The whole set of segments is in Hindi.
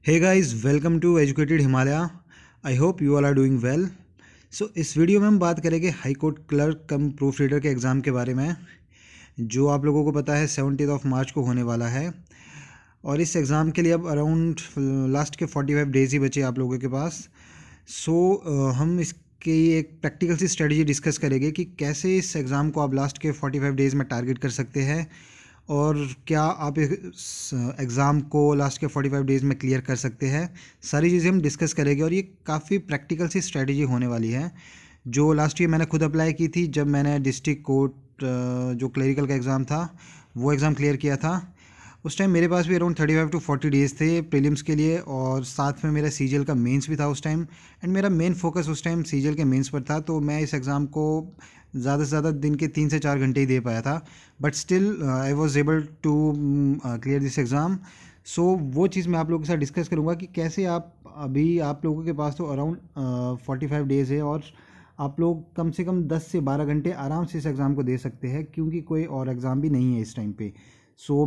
Hey guys, welcome to Educated Himalaya. I hope you all are doing well. इस वीडियो में हम बात करेंगे हाई कोर्ट क्लर्क कम प्रूफ रीडर के एग्ज़ाम के बारे में, जो आप लोगों को पता है 17 मार्च को होने वाला है। और इस एग्ज़ाम के लिए अब अराउंड लास्ट के 45 डेज़ ही बचे आप लोगों के पास। हम इसकी एक प्रैक्टिकल सी स्ट्रेटजी डिस्कस करेंगे कि कैसे इस एग्ज़ाम को आप लास्ट के 45 डेज़ में टारगेट कर सकते हैं और क्या आप इस एग्ज़ाम को लास्ट के 45 डेज़ में क्लियर कर सकते हैं। सारी चीज़ें हम डिस्कस करेंगे और ये काफ़ी प्रैक्टिकल सी स्ट्रेटजी होने वाली है, जो लास्ट ईयर मैंने खुद अप्लाई की थी जब मैंने डिस्ट्रिक्ट कोर्ट जो क्लरिकल का एग्ज़ाम था वो एग्ज़ाम क्लियर किया था। उस टाइम मेरे पास भी अराउंड 35 to 40 डेज़ थे प्रीलिम्स के लिए, और साथ में मेरा सीजीएल का मेंस भी था उस टाइम। एंड मेरा मेन फोकस उस टाइम सीजीएल के मेंस पर था, तो मैं इस एग्ज़ाम को ज़्यादा से ज़्यादा दिन के 3 से 4 घंटे ही दे पाया था, but still I was able to clear this exam. वो चीज़ मैं आप लोगों के साथ डिस्कस करूँगा कि कैसे आप लोगों के पास तो अराउंड 45 डेज़ है और आप लोग कम से कम 10 से 12 घंटे आराम से इस एग्ज़ाम को दे सकते हैं, क्योंकि कोई और एग्ज़ाम भी नहीं है इस टाइम पे।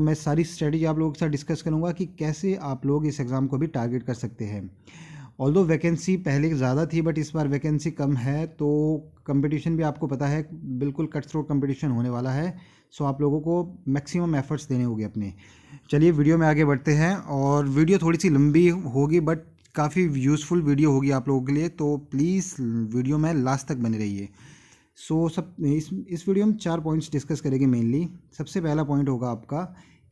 मैं सारी स्ट्रेटजी आप लोगों के साथ डिस्कस करूँगा कि कैसे आप लोग इस एग्ज़ाम को भी टारगेट कर सकते हैं। ऑल्दो वैकेंसी पहले ज़्यादा थी, बट इस बार वैकेंसी कम है, तो कंपटीशन भी आपको पता है बिल्कुल कट थ्रोट कंपटीशन होने वाला है। आप लोगों को मैक्सिमम एफर्ट्स देने होंगे अपने। चलिए वीडियो में आगे बढ़ते हैं, और वीडियो थोड़ी सी लंबी होगी बट काफ़ी यूज़फुल वीडियो होगी आप लोगों के लिए, तो प्लीज़ वीडियो में लास्ट तक बने रहिए। इस वीडियो में 4 पॉइंट्स डिस्कस करेंगे मेनली। सबसे पहला पॉइंट होगा आपका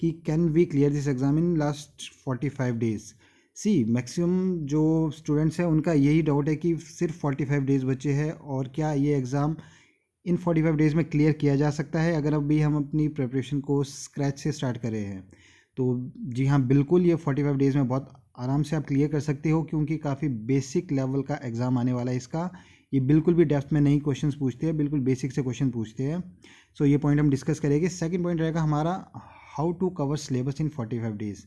कि can we clear this exam in last 45 days. Maximum जो स्टूडेंट्स हैं उनका यही डाउट है कि सिर्फ 45 डेज़ बचे हैं, और क्या ये एग्ज़ाम इन 45 डेज़ में क्लियर किया जा सकता है अगर अभी हम अपनी प्रिपरेशन को स्क्रैच से स्टार्ट कर रहे हैं। तो जी हाँ, बिल्कुल ये 45 डेज़ में बहुत आराम से आप क्लियर कर सकते हो, क्योंकि काफ़ी बेसिक लेवल का एग्ज़ाम आने वाला है इसका। ये बिल्कुल भी डेप्थ में नहीं क्वेश्चंस पूछते हैं, बिल्कुल बेसिक से क्वेश्चन पूछते हैं। ये पॉइंट हम डिस्कस करेंगे। सेकंड पॉइंट रहेगा हमारा how to cover syllabus in 45 days.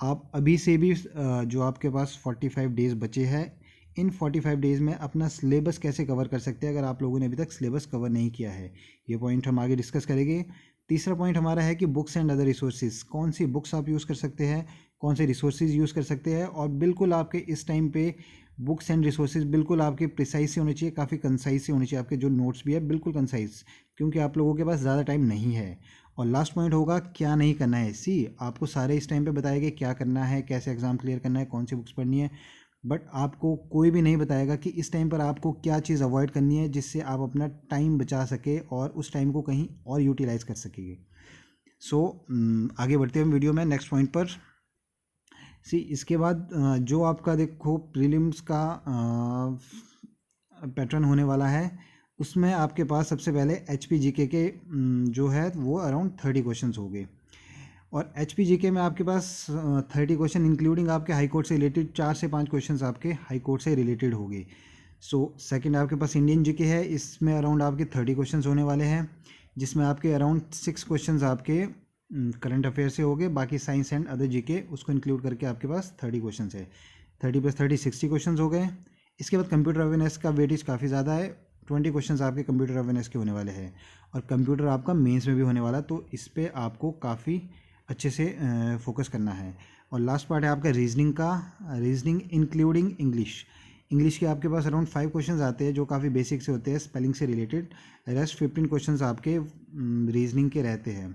आप अभी से भी जो आपके पास 45 डेज़ बचे हैं, इन 45 डेज़ में अपना सिलेबस कैसे कवर कर सकते हैं अगर आप लोगों ने अभी तक सिलेबस कवर नहीं किया है। ये पॉइंट हम आगे डिस्कस करेंगे। तीसरा पॉइंट हमारा है कि बुक्स एंड अदर रिसोर्सेज, कौन सी बुक्स आप यूज़ कर सकते हैं, कौन से रिसोर्सेज यूज़ कर सकते हैं। और बिल्कुल आपके इस टाइम पे बुक्स एंड रिसोर्सेज बिल्कुल आपके प्रिसाइज से होने चाहिए, काफ़ी कंसाइज से होने चाहिए। आपके जो नोट्स भी है बिल्कुल कंसाइज, क्योंकि आप लोगों के पास ज़्यादा टाइम नहीं है। और लास्ट पॉइंट होगा क्या नहीं करना है। आपको सारे इस टाइम पे बताया गया क्या करना है, कैसे एग्ज़ाम क्लियर करना है, कौन सी बुक्स पढ़नी है, बट आपको कोई भी नहीं बताएगा कि इस टाइम पर आपको क्या चीज़ अवॉइड करनी है जिससे आप अपना टाइम बचा सके और उस टाइम को कहीं और यूटिलाइज कर सकेंगे। आगे बढ़ते हैं वीडियो में नेक्स्ट पॉइंट पर। इसके बाद जो आपका देखो प्रीलिम्स का पैटर्न होने वाला है, उसमें आपके पास सबसे पहले HPGK के जो है वो अराउंड 30 क्वेश्चन हो गए। और HPGK में आपके पास 30 क्वेश्चन इंक्लूडिंग आपके हाई कोर्ट से रिलेटेड 4 से 5 क्वेश्चन आपके हाई कोर्ट से रिलेटेड हो गए। सेकंड आपके पास इंडियन जीके है, इसमें अराउंड आपके 30 क्वेश्चन होने वाले हैं, जिसमें आपके अराउंड 6 क्वेश्चन आपके करंट अफेयर से हो गए। बाकी साइंस एंड अदर जीके उसको इंक्लूड करके आपके पास 30 क्वेश्चन है। 30 + 30 60 क्वेश्चन हो गए। इसके बाद कंप्यूटर अवेयरनेस का वेटेज काफ़ी ज़्यादा है, 20 क्वेश्चन आपके कंप्यूटर अवेयरनेस के होने वाले हैं, और कंप्यूटर आपका मेंस में भी होने वाला, तो इस पर आपको काफ़ी अच्छे से फोकस करना है। और लास्ट पार्ट है आपका रीजनिंग का, रीजनिंग इंक्लूडिंग इंग्लिश के आपके पास अराउंड 5 क्वेश्चंस आते हैं जो काफ़ी बेसिक से होते हैं, स्पेलिंग से रिलेटेड। रेस्ट 15 क्वेश्चंस आपके रीजनिंग के रहते हैं।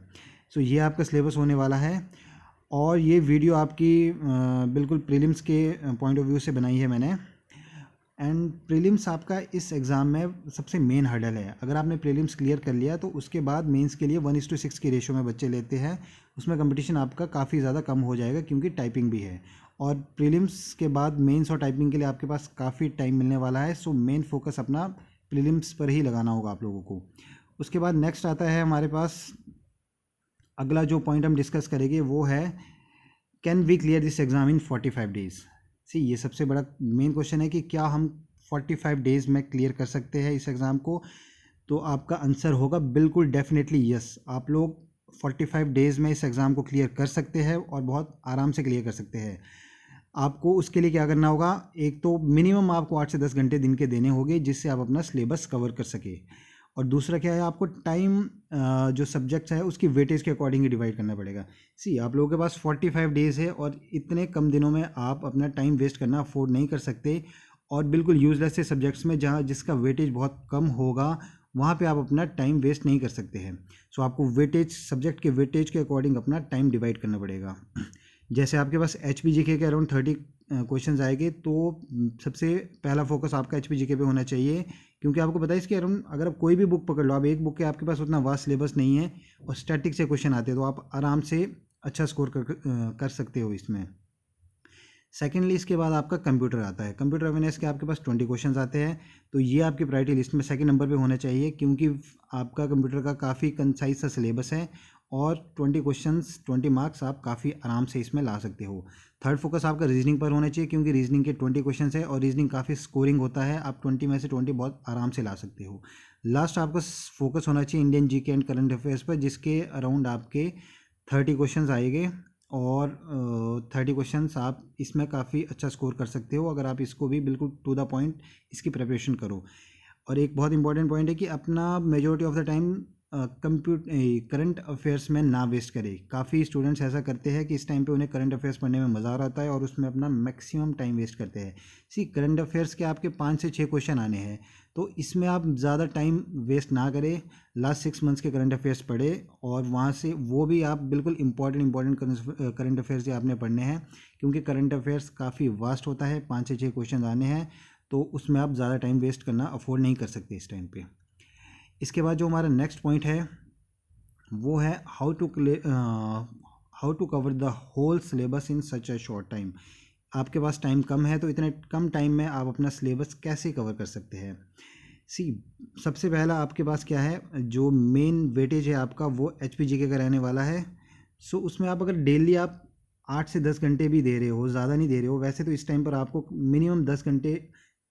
ये आपका सिलेबस होने वाला है, और ये वीडियो आपकी बिल्कुल प्रीलिम्स के पॉइंट ऑफ व्यू से बनाई है मैंने। एंड प्रीलिम्स आपका इस एग्ज़ाम में सबसे मेन हर्डल है। अगर आपने प्रीलिम्स क्लियर कर लिया तो उसके बाद मेंस के लिए 1:6 की रेशो में बच्चे लेते हैं। उसमें कंपटीशन आपका काफ़ी ज़्यादा कम हो जाएगा, क्योंकि टाइपिंग भी है, और प्रीलिम्स के बाद मेंस और टाइपिंग के लिए आपके पास काफ़ी टाइम मिलने वाला है। मेन फोकस अपना प्रीलिम्स पर ही लगाना होगा आप लोगों को। उसके बाद नेक्स्ट आता है हमारे पास अगला जो पॉइंट हम डिस्कस करेंगे, वो है can we clear this exam in 45 days. ये सबसे बड़ा मेन क्वेश्चन है कि क्या हम 45 डेज़ में क्लियर कर सकते हैं इस एग्ज़ाम को। तो आपका आंसर होगा बिल्कुल डेफिनेटली यस। आप लोग 45 डेज़ में इस एग्ज़ाम को क्लियर कर सकते हैं, और बहुत आराम से क्लियर कर सकते हैं। आपको उसके लिए क्या करना होगा, एक तो मिनिमम आपको 8 से 10 घंटे दिन के देने होंगे, जिससे आप अपना सिलेबस कवर कर सके। और दूसरा क्या है, आपको टाइम जो सब्जेक्ट्स है उसकी वेटेज के अकॉर्डिंग ही डिवाइड करना पड़ेगा। सी आप लोगों के पास 45 डेज़ है और इतने कम दिनों में आप अपना टाइम वेस्ट करना अफोर्ड नहीं कर सकते। और बिल्कुल यूजलेस से सब्जेक्ट्स में जहाँ जिसका वेटेज बहुत कम होगा वहाँ पे आप अपना टाइम वेस्ट नहीं कर सकते हैं। सो आपको वेटेज, सब्जेक्ट के वेटेज के अकॉर्डिंग अपना टाइम डिवाइड करना पड़ेगा। जैसे आपके पास HPGK के अराउंड 30 क्वेश्चंस आएंगे, तो सबसे पहला फोकस आपका HPGK पे होना चाहिए, क्योंकि आपको पता है इसके अराउंड अगर आप कोई भी बुक पकड़ लो, आप एक बुक के आपके पास उतना वास्ट सिलेबस नहीं है और स्टैटिक से क्वेश्चन आते हैं, तो आप आराम से अच्छा स्कोर कर सकते हो इसमें। सेकेंडली इसके बाद आपका कंप्यूटर आता है। कंप्यूटर अवेयरनेस के आपके पास 20 क्वेश्चंस आते हैं, तो ये आपकी प्रायोरिटी लिस्ट में सेकंड नंबर पे होना चाहिए, क्योंकि आपका कंप्यूटर का काफ़ी कंसाइज सा सिलेबस है और 20 क्वेश्चंस 20 मार्क्स आप काफ़ी आराम से इसमें ला सकते हो। थर्ड फोकस आपका रीजनिंग पर होना चाहिए, क्योंकि रीजनिंग के 20 क्वेश्चंस है और रीजनिंग काफ़ी स्कोरिंग होता है, आप 20 में से 20 बहुत आराम से ला सकते हो। लास्ट आपका फोकस होना चाहिए Indian GK and current affairs पर, जिसके अराउंड आपके 30 क्वेश्चंस आएंगे और 30 क्वेश्चंस आप इसमें काफ़ी अच्छा स्कोर कर सकते हो अगर आप इसको भी बिल्कुल टू द पॉइंट इसकी प्रिपरेशन करो। और एक बहुत इंपॉर्टेंट पॉइंट है कि अपना majority of the time current affairs में ना वेस्ट करें। काफ़ी स्टूडेंट्स ऐसा करते हैं कि इस टाइम पे उन्हें करंट अफेयर्स पढ़ने में मज़ा आ रहा है और उसमें अपना मैक्सिमम टाइम वेस्ट करते हैं। करंट अफेयर्स के आपके 5 से 6 क्वेश्चन आने हैं, तो इसमें आप ज़्यादा टाइम वेस्ट ना करें। लास्ट 6 मंथ्स के करंट अफेयर्स पढ़े और वहाँ से वो भी आप बिल्कुल इंपॉर्टेंट करंट अफेयर्स ही आपने पढ़ने हैं, क्योंकि करंट अफेयर्स काफ़ी वास्ट होता है, 5 से 6 क्वेश्चन आने हैं, तो उसमें आप ज़्यादा टाइम वेस्ट करना अफोर्ड नहीं कर सकते इस टाइम पे। इसके बाद जो हमारा नेक्स्ट पॉइंट है वो है how to cover the whole syllabus in such a short time. आपके पास टाइम कम है, तो इतने कम टाइम में आप अपना सिलेबस कैसे कवर कर सकते हैं। सी सबसे पहला आपके पास क्या है, जो मेन वेटेज है आपका वो HPGK का रहने वाला है। सो उसमें आप अगर डेली आप 8 से 10 घंटे भी दे रहे हो, ज़्यादा नहीं दे रहे हो, वैसे तो इस टाइम पर आपको मिनिमम 10 घंटे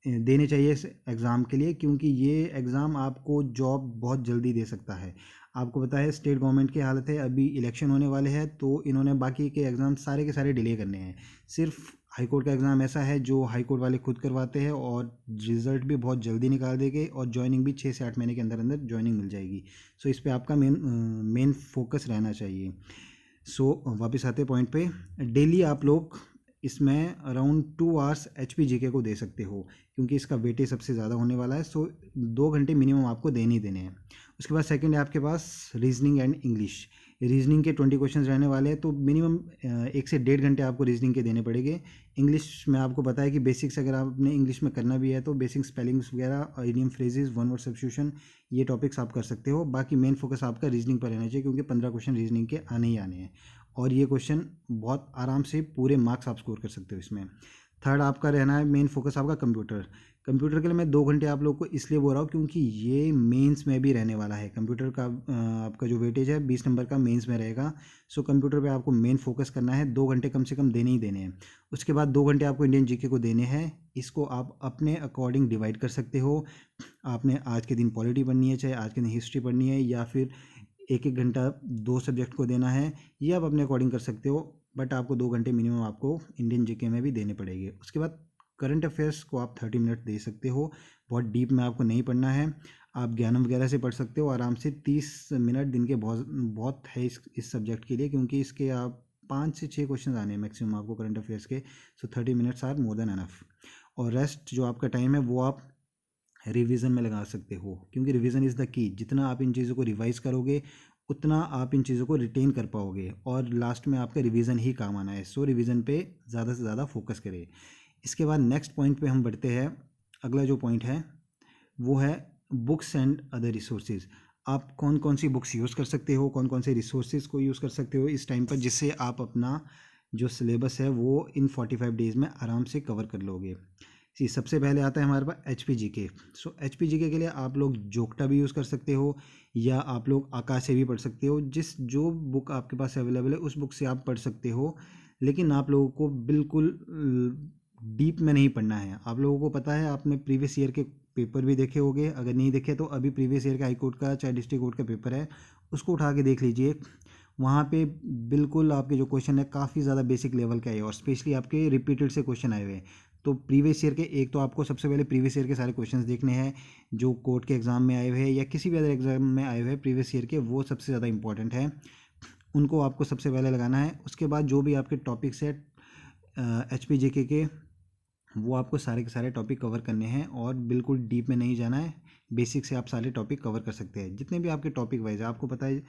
देने चाहिए इस एग्ज़ाम के लिए, क्योंकि ये एग्ज़ाम आपको जॉब बहुत जल्दी दे सकता है। आपको पता है स्टेट गवर्नमेंट की हालत है, अभी इलेक्शन होने वाले हैं, तो इन्होंने बाकी के एग्ज़ाम सारे के सारे डिले करने हैं। सिर्फ हाई कोर्ट का एग्ज़ाम ऐसा है जो हाई कोर्ट वाले खुद करवाते हैं और रिज़ल्ट भी बहुत जल्दी निकाल देंगे और जॉइनिंग भी 6 से 8 महीने के अंदर अंदर जॉइनिंग मिल जाएगी। सो इस पर आपका मेन फोकस रहना चाहिए। सो वापस आते पॉइंट पे, डेली आप लोग इसमें अराउंड 2 आवर्स HPGK को दे सकते हो, क्योंकि इसका वेटेज सबसे ज़्यादा होने वाला है। सो 2 घंटे मिनिमम आपको देने ही देने हैं। उसके बाद सेकंड है आपके पास रीजनिंग एंड इंग्लिश। रीजनिंग के 20 क्वेश्चंस रहने वाले हैं, तो मिनिमम 1 से 1.5 घंटे आपको रीजनिंग के देने पड़ेंगे। इंग्लिश में आपको पता है कि बेसिक्स अगर आपने इंग्लिश में करना भी है तो बेसिक स्पेलिंग्स वगैरह, idiom phrases, one word substitution, ये टॉपिक्स आप कर सकते हो। बाकी मेन फोकस आपका रीजनिंग पर रहना चाहिए, क्योंकि 15 क्वेश्चन रीजनिंग के आने ही आने हैं और ये क्वेश्चन बहुत आराम से पूरे मार्क्स आप स्कोर कर सकते हो इसमें। थर्ड आपका रहना है मेन फोकस आपका कंप्यूटर। कंप्यूटर के लिए मैं 2 घंटे आप लोग को इसलिए बोल रहा हूँ, क्योंकि ये मेंस में भी रहने वाला है। कंप्यूटर का आपका जो वेटेज है 20 नंबर का मेंस में रहेगा। सो कंप्यूटर पे आपको मेन फोकस करना है, 2 घंटे कम से कम देने ही देने हैं। उसके बाद 2 घंटे आपको इंडियन GK को देने हैं। इसको आप अपने अकॉर्डिंग डिवाइड कर सकते हो। आपने आज के दिन पॉलिटी पढ़नी है, चाहे आज के दिन हिस्ट्री पढ़नी है, या फिर 1-1 घंटा 2 सब्जेक्ट को देना है, ये आप अपने अकॉर्डिंग कर सकते हो। बट आपको 2 घंटे मिनिमम आपको इंडियन GK में भी देने पड़ेंगे। उसके बाद करंट अफेयर्स को आप 30 मिनट दे सकते हो। बहुत डीप में आपको नहीं पढ़ना है, आप ज्ञानम वगैरह से पढ़ सकते हो आराम से। 30 मिनट दिन के बहुत है इस सब्जेक्ट के लिए, क्योंकि इसके आप 5 से 6 क्वेश्चन आने हैं मैक्सिमम आपको करंट अफेयर्स के। So 30 minutes are more than enough. और रेस्ट जो आपका टाइम है वो आप रिवीजन में लगा सकते हो, क्योंकि रिवीजन इज़ द की। जितना आप इन चीज़ों को रिवाइज करोगे उतना आप इन चीज़ों को रिटेन कर पाओगे और लास्ट में आपका रिवीजन ही काम आना है। सो रिवीजन पे ज़्यादा से ज़्यादा फोकस करें। इसके बाद नेक्स्ट पॉइंट पे हम बढ़ते हैं। अगला जो पॉइंट है वो है बुक्स एंड अदर रिसोर्सेज। आप कौन कौन सी बुक्स यूज़ कर सकते हो, कौन कौन से रिसोर्सेज को यूज़ कर सकते हो इस टाइम पर, जिससे आप अपना जो सिलेबस है वो इन 45 डेज़ में आराम से कवर कर लोगे। सबसे पहले आता है हमारे पास HPGK। सो HPGK के लिए आप लोग जोक्टा भी यूज़ कर सकते हो, या आप लोग आकाश से भी पढ़ सकते हो। जो बुक आपके पास अवेलेबल है उस बुक से आप पढ़ सकते हो, लेकिन आप लोगों को बिल्कुल डीप में नहीं पढ़ना है। आप लोगों को पता है, आपने प्रीवियस ईयर के पेपर भी देखे होंगे, अगर नहीं देखे तो अभी प्रीवियस ईयर का हाई कोर्ट का चाहे डिस्ट्रिक्ट कोर्ट का पेपर है उसको उठा के देख लीजिए। वहाँ पे बिल्कुल आपके जो क्वेश्चन है काफ़ी ज़्यादा बेसिक लेवल का है और स्पेशली आपके रिपीटेड से क्वेश्चन आए हुए हैं। तो प्रीवियस ईयर के एक तो आपको सबसे पहले प्रीवियस ईयर के सारे क्वेश्चंस देखने हैं जो कोर्ट के एग्ज़ाम में आए हुए हैं या किसी भी अदर एग्ज़ाम में आए हुए हैं प्रीवियस ईयर के, वो सबसे ज़्यादा इंपॉर्टेंट है, उनको आपको सबसे पहले लगाना है। उसके बाद जो भी आपके टॉपिक्स है HPGK के, वो आपको सारे के सारे टॉपिक कवर करने हैं और बिल्कुल डीप में नहीं जाना है, बेसिक से आप सारे टॉपिक कवर कर सकते हैं। जितने भी आपके टॉपिक वाइज आपको पता है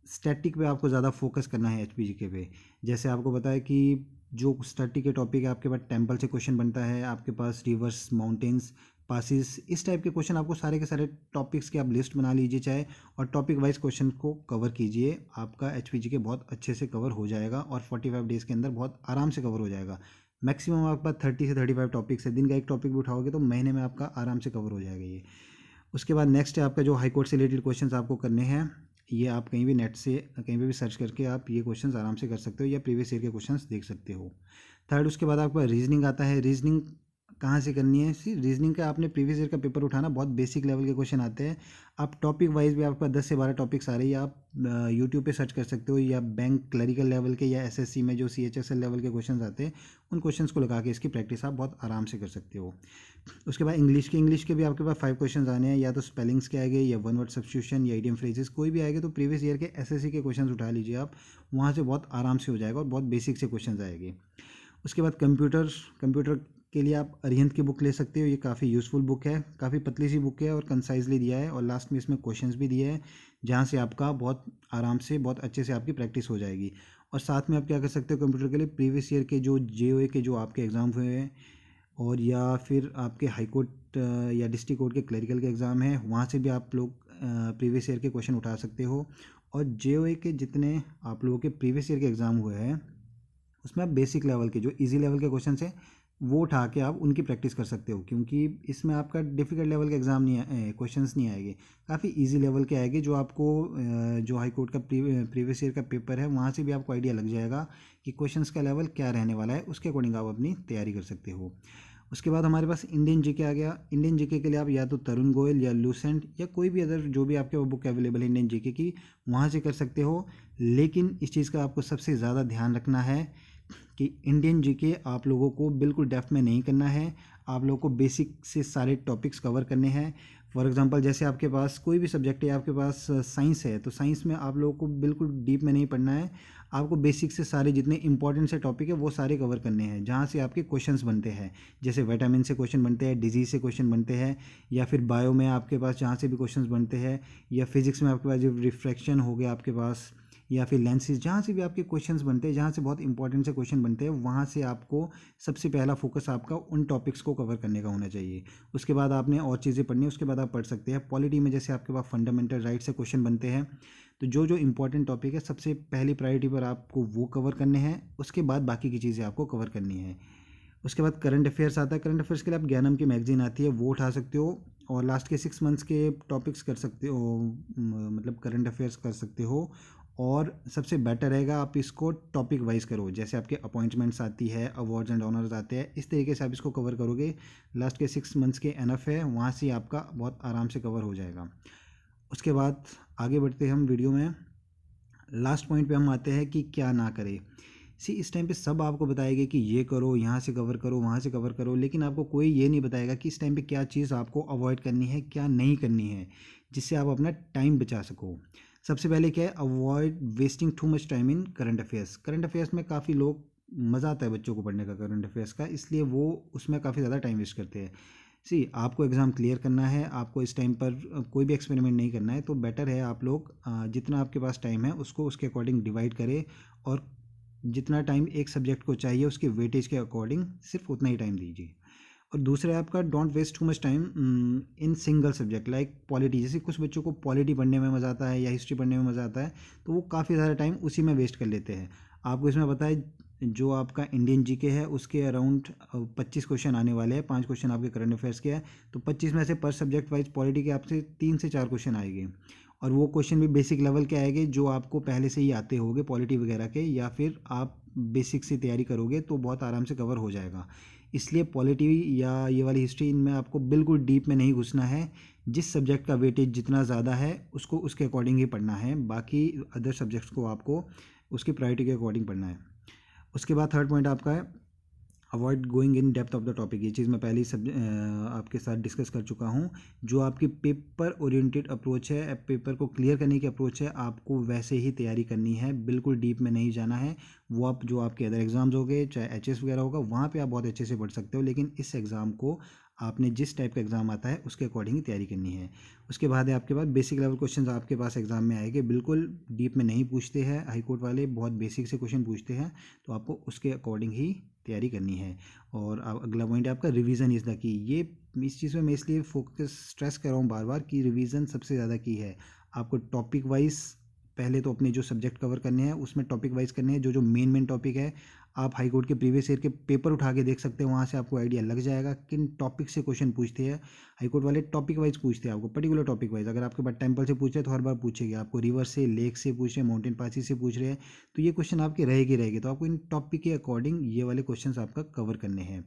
स्टैटिक पे आपको ज़्यादा फोकस करना है HPGK पे। जैसे आपको पता है कि जो स्टैटिक के टॉपिक है आपके पास टेम्पल से क्वेश्चन बनता है, आपके पास रिवर्स, माउंटेन्स, पासिस, इस टाइप के क्वेश्चन आपको सारे के सारे टॉपिक्स की आप लिस्ट बना लीजिए चाहे, और टॉपिक वाइज क्वेश्चन को कवर कीजिए। आपका HPGK बहुत अच्छे से कवर हो जाएगा और 45 डेज़ के अंदर बहुत आराम से कवर हो जाएगा। मैक्सिमम आपके पास 30 से 35 टॉपिक्स है, दिन का एक टॉपिक भी उठाओगे तो महीने में आपका आराम से कवर हो जाएगा ये। उसके बाद नेक्स्ट है आपका जो हाई कोर्ट से रिलेटेड क्वेश्चंस आपको करने हैं, ये आप कहीं भी नेट से कहीं पे भी सर्च करके आप ये क्वेश्चंस आराम से कर सकते हो या प्रीवियस ईयर के क्वेश्चंस देख सकते हो। थर्ड, उसके बाद आपका रीजनिंग आता है। रीजनिंग कहाँ से करनी है? रीजनिंग का आपने प्रीवियस ईयर का पेपर उठाना, बहुत बेसिक लेवल के क्वेश्चन आते हैं। आप टॉपिक वाइज भी आपके पास 10 से 12 टॉपिक्स आ रही है, आप यूट्यूब पे सर्च कर सकते हो, या बैंक क्लरिकल लेवल के या SSC में जो CHSL लेवल के क्वेश्चन आते हैं उन क्वेश्चंस को लगा के इसकी प्रैक्टिस आप बहुत आराम से कर सकते हो। उसके बाद इंग्लिश के भी आपके पास 5 क्वेश्चन आने हैं, या तो स्पेलिंग्स के आएंगे या वन वर्ड सब्स्टिट्यूशन या इडियम फ्रेजेस, कोई भी आएगा तो प्रीवियस ईयर के SSC के क्वेश्चन उठा लीजिए आप, वहाँ से बहुत आराम से हो जाएगा और बहुत बेसिक से क्वेश्चन आएंगे। उसके बाद कंप्यूटर के लिए आप अरिहंत की बुक ले सकते हो, ये काफ़ी यूज़फुल बुक है, काफ़ी पतली सी बुक है और कंसाइजली दिया है, और लास्ट में इसमें क्वेश्चंस भी दिए हैं जहाँ से आपका बहुत आराम से बहुत अच्छे से आपकी प्रैक्टिस हो जाएगी। और साथ में आप क्या कर सकते हो कंप्यूटर के लिए, प्रीवियस ईयर के जो JOA के जो आपके एग्ज़ाम हुए हैं, और या फिर आपके हाई कोर्ट या डिस्ट्रिक्ट कोर्ट के क्लरिकल के एग्ज़ाम हैं, वहाँ से भी आप लोग प्रीवियस ईयर के क्वेश्चन उठा सकते हो। और JOA के जितने आप लोगों के प्रीवियस ईयर के एग्ज़ाम हुए हैं उसमें आप बेसिक लेवल के जो इजी लेवल के क्वेश्चन हैं वो उठा के आप उनकी प्रैक्टिस कर सकते हो, क्योंकि इसमें आपका डिफ़िकल्ट लेवल के एग्ज़ाम नहीं क्वेश्चंस नहीं आएंगे, काफ़ी इजी लेवल के आएंगे, जो आपको जो हाई कोर्ट का प्रीवियस ईयर का पेपर है वहाँ से भी आपको आइडिया लग जाएगा कि क्वेश्चंस का लेवल क्या रहने वाला है, उसके अकॉर्डिंग आप अपनी तैयारी कर सकते हो। उसके बाद हमारे पास इंडियन जीके आ गया। इंडियन जीके के लिए आप या तो तरुण गोयल या लूसेंट या कोई भी अदर जो भी आपके बुक अवेलेबल है इंडियन जीके की, वहाँ से कर सकते हो। लेकिन इस चीज़ का आपको सबसे ज़्यादा ध्यान रखना है कि इंडियन जीके आप लोगों को बिल्कुल डेप्थ में नहीं करना है, आप लोगों को बेसिक से सारे टॉपिक्स कवर करने हैं। फॉर एग्जांपल जैसे आपके पास कोई भी सब्जेक्ट है, आपके पास साइंस है, तो साइंस में आप लोगों को बिल्कुल डीप में नहीं पढ़ना है, आपको बेसिक से सारे जितने इंपॉर्टेंट से टॉपिक है वो सारे कवर करने हैं, जहाँ से आपके क्वेश्चंस बनते हैं। जैसे विटामिन से क्वेश्चन बनते हैं, डिजीज से क्वेश्चन बनते हैं, या फिर बायो में आपके पास जहाँ से भी क्वेश्चंस बनते हैं, या फिजिक्स में आपके पास जो रिफ्रैक्शन हो गया आपके पास, या फिर लेंसेज, जहाँ से भी आपके क्वेश्चंस बनते हैं, जहाँ से बहुत इंपॉर्टेंट से क्वेश्चन बनते हैं, वहाँ से आपको सबसे पहला फोकस आपका उन टॉपिक्स को कवर करने का होना चाहिए। उसके बाद आपने और चीज़ें पढ़नी है, उसके बाद आप पढ़ सकते हैं। पॉलिटी में जैसे आपके पास फंडामेंटल राइट से क्वेश्चन बनते हैं, तो जो जो इंपॉर्टेंट टॉपिक है सबसे पहली प्रायोरिटी पर आपको वो कवर करने हैं, उसके बाद बाकी की चीज़ें आपको कवर करनी है। उसके बाद करंट अफेयर्स आता है। करंट अफेयर्स के लिए आप ज्ञानम की मैगजीन आती है वो उठा सकते हो, और लास्ट के 6 मंथ्स के टॉपिक्स कर सकते हो, मतलब करंट अफेयर्स कर सकते हो। और सबसे बेटर रहेगा आप इसको टॉपिक वाइज करो, जैसे आपके अपॉइंटमेंट्स आती है, अवार्ड्स एंड ऑनर्स आते हैं, इस तरीके से आप इसको कवर करोगे। लास्ट के 6 मंथ्स के एनफ है, वहाँ से आपका बहुत आराम से कवर हो जाएगा। उसके बाद आगे बढ़ते हैं हम वीडियो में, लास्ट पॉइंट पे हम आते हैं कि क्या ना करें। इस टाइम पे सब आपको बताएगा कि ये करो, यहाँ से कवर करो, वहाँ से कवर करो, लेकिन आपको कोई ये नहीं बताएगा कि इस टाइम पे क्या चीज़ आपको अवॉइड करनी है, क्या नहीं करनी है, जिससे आप अपना टाइम बचा सको। सबसे पहले क्या है, avoid wasting to much time in current affairs. Current affairs में काफ़ी लोग, मज़ा आता है बच्चों को पढ़ने का करंट अफेयर्स का, इसलिए वो उसमें काफ़ी ज़्यादा टाइम वेस्ट करते हैं। आपको एग्ज़ाम क्लियर करना है, आपको इस टाइम पर कोई भी एक्सपेरिमेंट नहीं करना है, तो बेटर है आप लोग जितना आपके पास टाइम है उसको उसके अकॉर्डिंग डिवाइड करें, और जितना टाइम एक सब्जेक्ट को चाहिए उसके वेटेज के अकॉर्डिंग सिर्फ उतना ही टाइम दीजिए। और दूसरा आपका don't waste too much time in single subject like polity. जैसे कुछ बच्चों को पॉलिटी पढ़ने में मज़ा आता है या हिस्ट्री पढ़ने में मज़ा आता है, तो वो काफ़ी ज़्यादा टाइम उसी में वेस्ट कर लेते हैं। आपको इसमें पता है जो आपका इंडियन जीके है उसके अराउंड 25 क्वेश्चन आने वाले हैं, 5 क्वेश्चन आपके करंट अफेयर्स के हैं, तो 25 में से पर सब्जेक्ट वाइज पॉलिटी के आपसे 3 से 4 क्वेश्चन आएंगे, और वो क्वेश्चन भी बेसिक लेवल के आएंगे जो आपको पहले से ही आते होंगे पॉलिटी वगैरह के, या फिर आप बेसिक से तैयारी करोगे तो बहुत आराम से कवर हो जाएगा। इसलिए पॉलिटी या ये वाली हिस्ट्री, इनमें आपको बिल्कुल डीप में नहीं घुसना है। जिस सब्जेक्ट का वेटेज जितना ज़्यादा है उसको उसके अकॉर्डिंग ही पढ़ना है, बाकी अदर सब्जेक्ट्स को आपको उसकी प्रायोरिटी के अकॉर्डिंग पढ़ना है। उसके बाद थर्ड पॉइंट आपका है avoid going in depth of the topic, ये चीज़ मैं पहले ही आपके साथ डिस्कस कर चुका हूँ। जो आपकी पेपर ओरिएंटेड अप्रोच है, पेपर को क्लियर करने की अप्रोच है, आपको वैसे ही तैयारी करनी है, बिल्कुल डीप में नहीं जाना है। वो आप जो आपके अदर एग्जाम्स हो गए, चाहे एचएस वगैरह होगा, वहाँ पे आप बहुत अच्छे से पढ़ सकते हो, लेकिन इस एग्ज़ाम को आपने जिस टाइप का एग्ज़ाम आता है उसके अकॉर्डिंग ही तैयारी करनी है। उसके बाद है आपके पास बेसिक लेवल क्वेश्चंस आपके पास एग्जाम में आएंगे, बिल्कुल डीप में नहीं पूछते हैं हाई कोर्ट वाले, बहुत बेसिक से क्वेश्चन पूछते हैं, तो आपको उसके अकॉर्डिंग ही तैयारी करनी है। और अगला पॉइंट है आपका रिवीजन इज़ द की। ये इस चीज़ में मैं इसलिए फोकस स्ट्रेस कर रहा हूँ बार बार कि रिवीजन सबसे ज़्यादा की है। आपको टॉपिक वाइज पहले तो अपने जो सब्जेक्ट कवर करने हैं उसमें टॉपिक वाइज करने हैं, जो मेन टॉपिक है आप हाई कोर्ट के प्रीवियस ईयर के पेपर उठा के देख सकते हैं, वहाँ से आपको आइडिया लग जाएगा किन टॉपिक से क्वेश्चन पूछते हैं। हाई कोर्ट वाले टॉपिक वाइज पूछते हैं आपको, पर्टिकुलर टॉपिक वाइज। अगर आपके पास टेम्पल से पूछ रहे हैं तो हर बार पूछेगा, आपको रिवर से, लेक से पूछ रहे हैं, माउंटेन पासिस से पूछ रहे हैं, तो ये क्वेश्चन आपके रहेगी। तो आपको इन टॉपिक के अकॉर्डिंग ये वाले क्वेश्चन आपका कवर करने हैं।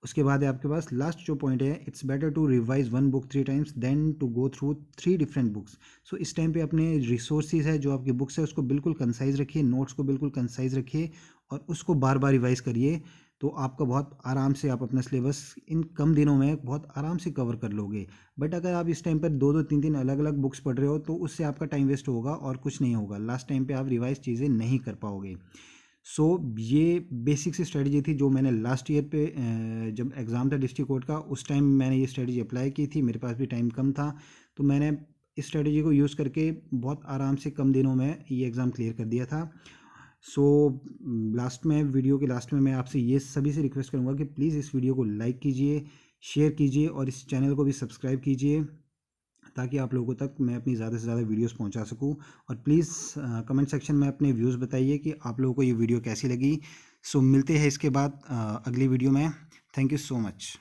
उसके बाद है आपके पास लास्ट जो पॉइंट है, it's better to revise one book 3 times than to go through 3 different books. So इस टाइम पे अपने रिसोर्सेज है, जो आपकी बुक्स है, उसको बिल्कुल कंसाइज रखिए, नोट्स को बिल्कुल कंसाइज रखिए और उसको बार बार रिवाइज करिए, तो आपका बहुत आराम से आप अपना सिलेबस इन कम दिनों में बहुत आराम से कवर कर लोगे। बट अगर आप इस टाइम पर 2-2 3-3 अलग अलग बुक्स पढ़ रहे हो तो उससे आपका टाइम वेस्ट होगा और कुछ नहीं होगा, लास्ट टाइम पे आप रिवाइज चीज़ें नहीं कर पाओगे। सो ये बेसिक सी स्ट्रेटजी थी जो मैंने लास्ट ईयर पे जब एग्ज़ाम था डिस्ट्रिक्ट कोर्ट का, उस टाइम मैंने ये स्ट्रेटजी अप्लाई की थी, मेरे पास भी टाइम कम था, तो मैंने इस स्ट्रेटजी को यूज़ करके बहुत आराम से कम दिनों में ये एग्ज़ाम क्लियर कर दिया था। सो लास्ट में, वीडियो के लास्ट में मैं आपसे ये सभी से रिक्वेस्ट करूँगा कि प्लीज़ इस वीडियो को लाइक कीजिए, शेयर कीजिए और इस चैनल को भी सब्सक्राइब कीजिए, ताकि आप लोगों तक मैं अपनी ज़्यादा से ज़्यादा वीडियोस पहुंचा सकूं। और प्लीज़ कमेंट सेक्शन में अपने व्यूज़ बताइए कि आप लोगों को ये वीडियो कैसी लगी। सो मिलते हैं इसके बाद अगली वीडियो में। Thank you so much.